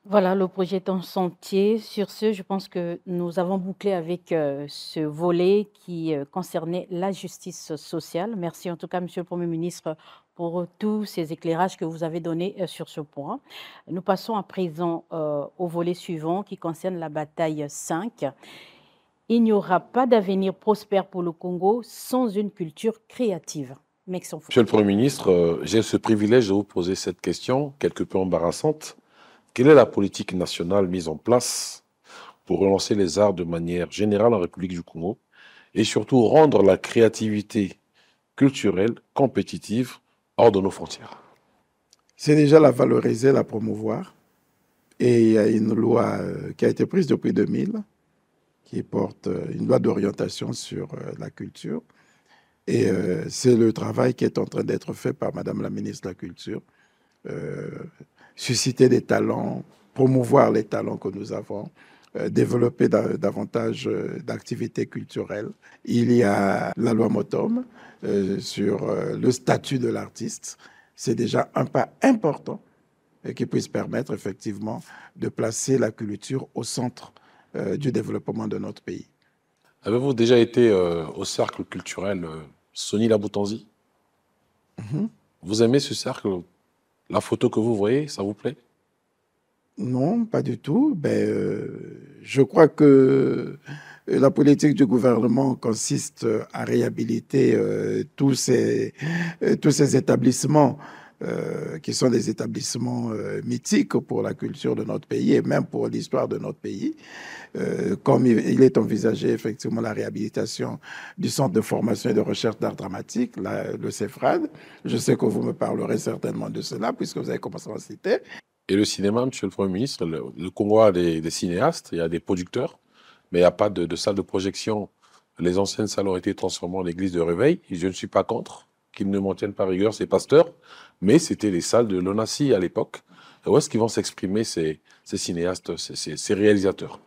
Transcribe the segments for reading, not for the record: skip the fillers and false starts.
Voilà, le projet est en sentier. Sur ce, je pense que nous avons bouclé avec, ce volet qui, concernait la justice sociale. Merci en tout cas, monsieur le Premier ministre, pour, tous ces éclairages que vous avez donnés, sur ce point. Nous passons à présent, au volet suivant qui concerne la bataille 5. Il n'y aura pas d'avenir prospère pour le Congo sans une culture créative. Maxence Monsieur le Foucault. Premier ministre, j'ai ce privilège de vous poser cette question, quelque peu embarrassante. Quelle est la politique nationale mise en place pour relancer les arts de manière générale en République du Congo et surtout rendre la créativité culturelle compétitive hors de nos frontières? C'est déjà la valoriser, la promouvoir. Et il y a une loi qui a été prise depuis 2000, qui porte une loi d'orientation sur la culture. Et c'est le travail qui est en train d'être fait par Madame la ministre de la Culture. Euh, Susciter des talents, promouvoir les talents que nous avons, développer davantage d'activités culturelles. Il y a la loi Motome sur le statut de l'artiste. C'est déjà un pas important et qui puisse permettre effectivement de placer la culture au centre du développement de notre pays. Avez-vous déjà été au cercle culturel Sony Laboutanzi? Mhm. Vous aimez ce cercle? La photo que vous voyez, ça vous plaît? Non, pas du tout. Je crois que la politique du gouvernement consiste à réhabiliter tous ces établissements qui sont des établissements mythiques pour la culture de notre pays et même pour l'histoire de notre pays. Comme il est envisagé effectivement la réhabilitation du Centre de formation et de recherche d'art dramatique, le CEFRAD. Je sais que vous me parlerez certainement de cela puisque vous avez commencé à en citer. Et le cinéma, monsieur le Premier ministre, le Congo a des cinéastes, il y a des producteurs, mais il n'y a pas de salle de projection. Les anciennes salles ont été transformées en église de réveil. Et je ne suis pas contre qu'ils ne m'en tiennent pas rigueur, ces pasteurs, mais c'était les salles de l'ONACI à l'époque. Et où est-ce qu'ils vont s'exprimer, ces cinéastes, ces réalisateurs?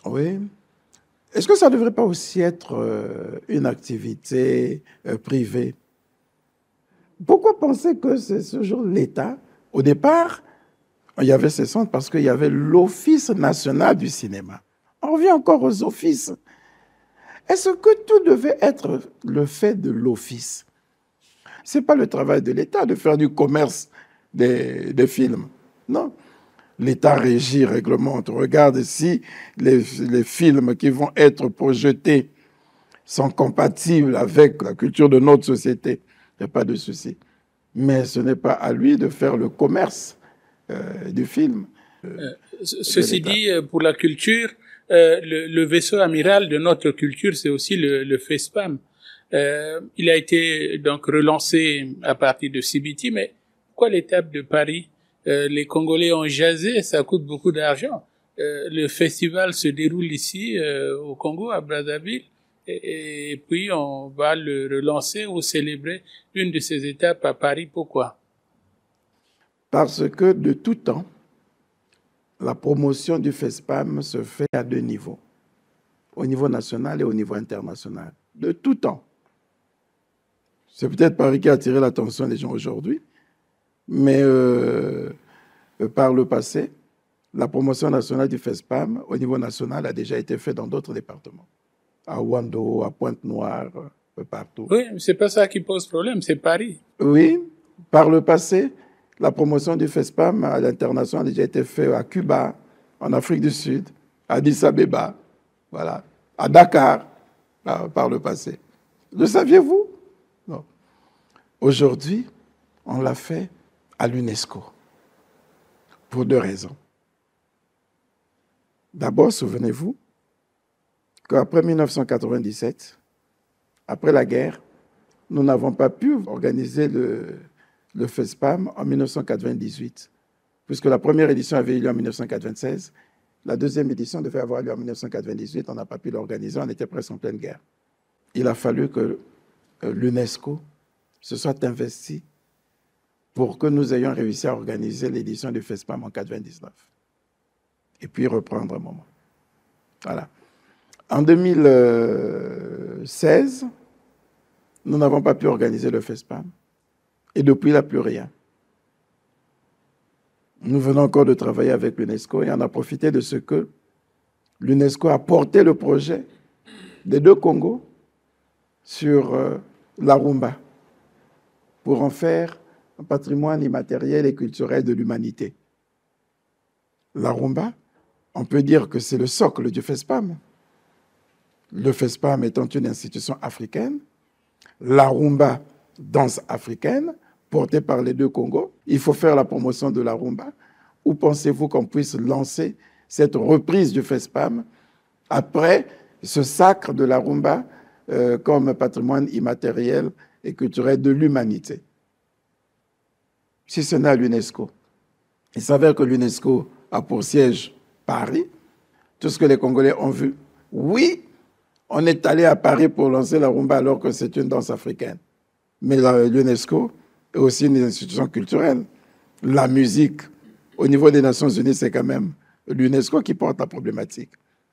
Oui. Est-ce que ça ne devrait pas aussi être une activité privée? Pourquoi penser que c'est toujours l'État? Au départ, il y avait ces centres parce qu'il y avait l'Office national du cinéma. On revient encore aux offices. Est-ce que tout devait être le fait de l'Office? Ce n'est pas le travail de l'État de faire du commerce des films. Non. L'État régit, réglemente, regarde si les films qui vont être projetés sont compatibles avec la culture de notre société. Il n'y a pas de souci. Mais ce n'est pas à lui de faire le commerce du film. Ceci dit, pour la culture, le vaisseau amiral de notre culture, c'est aussi le FESPAM. Il a été donc relancé à partir de CBT, mais pourquoi l'étape de Paris? Les Congolais ont jasé, ça coûte beaucoup d'argent. Le festival se déroule ici, au Congo, à Brazzaville, et puis on va le relancer ou célébrer une de ces étapes à Paris. Pourquoi? Parce que de tout temps, la promotion du FESPAM se fait à deux niveaux, au niveau national et au niveau international. De tout temps. C'est peut-être Paris qui a attiré l'attention des gens aujourd'hui, mais par le passé, la promotion nationale du FESPAM au niveau national a déjà été faite dans d'autres départements. À Ouando, à Pointe-Noire, partout. Oui, c'est pas ça qui pose problème, c'est Paris. Oui, par le passé, la promotion du FESPAM à l'international a déjà été faite à Cuba, en Afrique du Sud, à Addis Abeba, voilà, à Dakar, par le passé. Le saviez-vous? Non. Aujourd'hui, on l'a fait à l'UNESCO, pour deux raisons. D'abord, souvenez-vous qu'après 1997, après la guerre, nous n'avons pas pu organiser le FESPAM en 1998, puisque la première édition avait eu lieu en 1996. La deuxième édition devait avoir lieu en 1998. On n'a pas pu l'organiser, on était presque en pleine guerre. Il a fallu que l'UNESCO se soit investi pour que nous ayons réussi à organiser l'édition du FESPAM en 1999. Et puis reprendre un moment. Voilà. En 2016, nous n'avons pas pu organiser le FESPAM. Et depuis, il n'y a plus rien. Nous venons encore de travailler avec l'UNESCO et on a profité de ce que l'UNESCO a porté le projet des deux Congos sur la rumba pour en faire un patrimoine immatériel et culturel de l'humanité. La rumba, on peut dire que c'est le socle du FESPAM. Le FESPAM étant une institution africaine, la rumba, danse africaine, portée par les deux Congos. Il faut faire la promotion de la rumba. Où pensez-vous qu'on puisse lancer cette reprise du FESPAM après ce sacre de la rumba comme patrimoine immatériel et culturel de l'humanité? Si ce n'est à l'UNESCO. Il s'avère que l'UNESCO a pour siège Paris. Tout ce que les Congolais ont vu. Oui, on est allé à Paris pour lancer la rumba alors que c'est une danse africaine. Mais l'UNESCO est aussi une institution culturelle. La musique, au niveau des Nations Unies, c'est quand même l'UNESCO qui porte la problématique.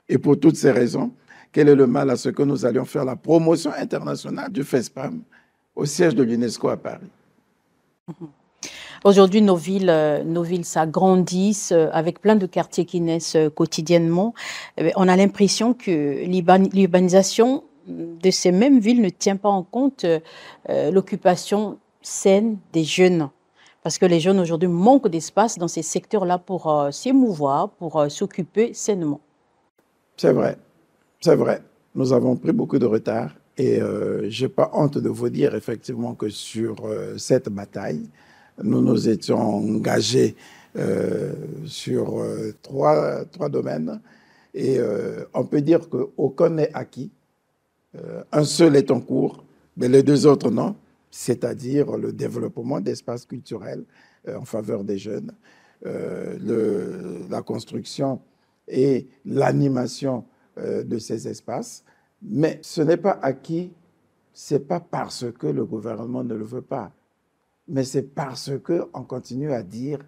Et pour toutes ces raisons, quel est le mal à ce que nous allions faire la promotion internationale du FESPAM au siège de l'UNESCO à Paris? Aujourd'hui, nos villes s'agrandissent avec plein de quartiers qui naissent quotidiennement. On a l'impression que l'urbanisation de ces mêmes villes ne tient pas en compte l'occupation saine des jeunes. Parce que les jeunes aujourd'hui manquent d'espace dans ces secteurs-là pour s'émouvoir, pour s'occuper sainement. C'est vrai, c'est vrai. Nous avons pris beaucoup de retard et je n'ai pas honte de vous dire effectivement que sur cette bataille, nous nous étions engagés sur trois domaines et on peut dire qu'aucun n'est acquis. Un seul est en cours, mais les deux autres non, c'est-à-dire le développement d'espaces culturels en faveur des jeunes, la construction et l'animation de ces espaces. Mais ce n'est pas acquis, ce n'est pas parce que le gouvernement ne le veut pas, mais c'est parce qu'on continue à dire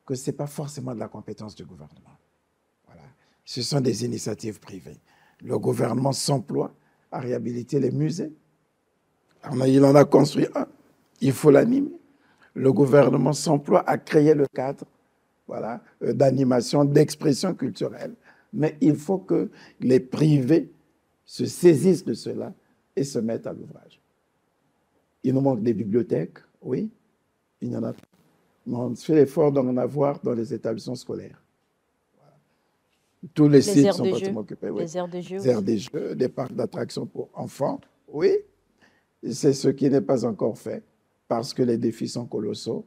que ce n'est pas forcément de la compétence du gouvernement. Voilà. Ce sont des initiatives privées. Le gouvernement s'emploie à réhabiliter les musées. Il en a construit un, il faut l'animer. Le gouvernement s'emploie à créer le cadre voilà, d'animation, d'expression culturelle. Mais il faut que les privés se saisissent de cela et se mettent à l'ouvrage. Il nous manque des bibliothèques, oui, il y en a. On fait l'effort d'en avoir dans les établissements scolaires. Voilà. Tous les sites sont pratiquement occupés. Oui. Les aires de jeux. Des aires de jeux, des parcs d'attractions pour enfants, oui. C'est ce qui n'est pas encore fait parce que les défis sont colossaux.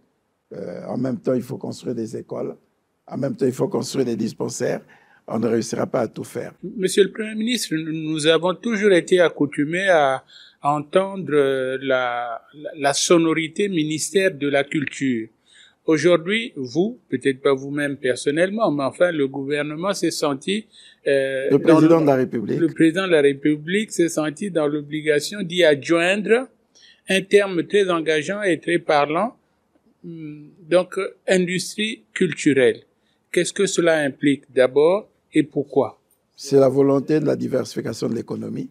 En même temps, il faut construire des écoles. En même temps, il faut construire des dispensaires. On ne réussira pas à tout faire. Monsieur le Premier ministre, nous avons toujours été accoutumés à entendre la sonorité ministère de la Culture. Aujourd'hui, vous, peut-être pas vous-même personnellement, mais enfin le gouvernement s'est senti... le président de la République. Le président de la République s'est senti dans l'obligation d'y adjoindre un terme très engageant et très parlant, donc industrie culturelle. Qu'est-ce que cela implique d'abord et pourquoi? C'est la volonté de la diversification de l'économie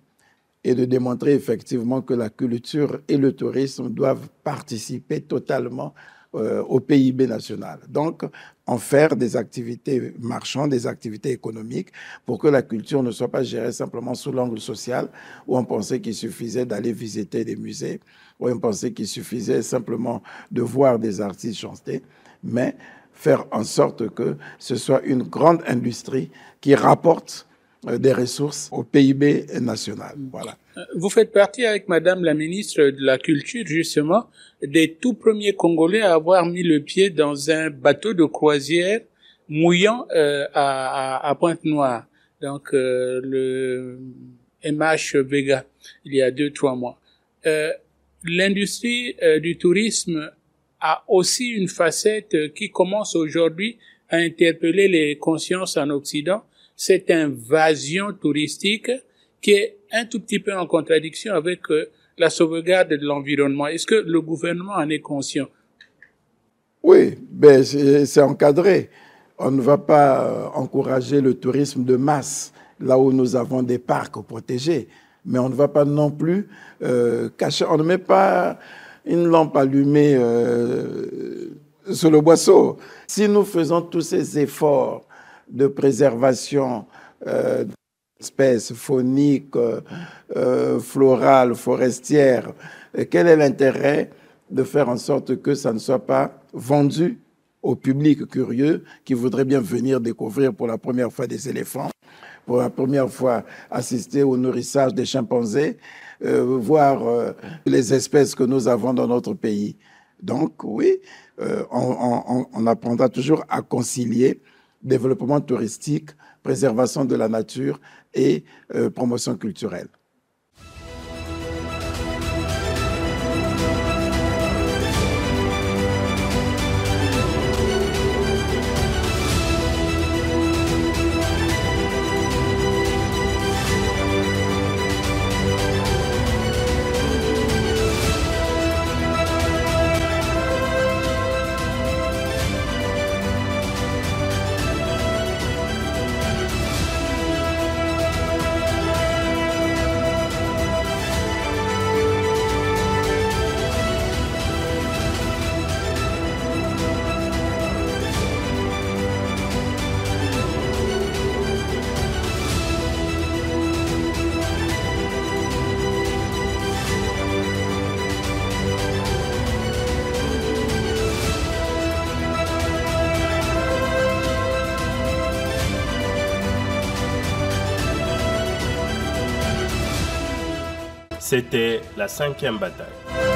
et de démontrer effectivement que la culture et le tourisme doivent participer totalement au PIB national. Donc, en faire des activités marchandes, des activités économiques, pour que la culture ne soit pas gérée simplement sous l'angle social, où on pensait qu'il suffisait d'aller visiter des musées, où on pensait qu'il suffisait simplement de voir des artistes chanter, mais faire en sorte que ce soit une grande industrie qui rapporte des ressources au PIB national. Voilà. Vous faites partie avec Madame la ministre de la Culture, justement, des tout premiers Congolais à avoir mis le pied dans un bateau de croisière mouillant à Pointe-Noire, donc le MH Vega, il y a 2-3 mois. L'industrie du tourisme a aussi une facette qui commence aujourd'hui à interpeller les consciences en Occident, cette invasion touristique qui est un tout petit peu en contradiction avec la sauvegarde de l'environnement. Est-ce que le gouvernement en est conscient? Oui, ben c'est encadré. On ne va pas encourager le tourisme de masse là où nous avons des parcs protégés, mais on ne va pas non plus cacher, on ne met pas une lampe allumée sur le boisseau. Si nous faisons tous ces efforts de préservation d'espèces fauniques, florales, forestières, quel est l'intérêt de faire en sorte que ça ne soit pas vendu au public curieux qui voudrait bien venir découvrir pour la première fois des éléphants, pour la première fois assister au nourrissage des chimpanzés, voir les espèces que nous avons dans notre pays. Donc oui, on apprendra toujours à concilier développement touristique, préservation de la nature et promotion culturelle. C'était la 5e bataille.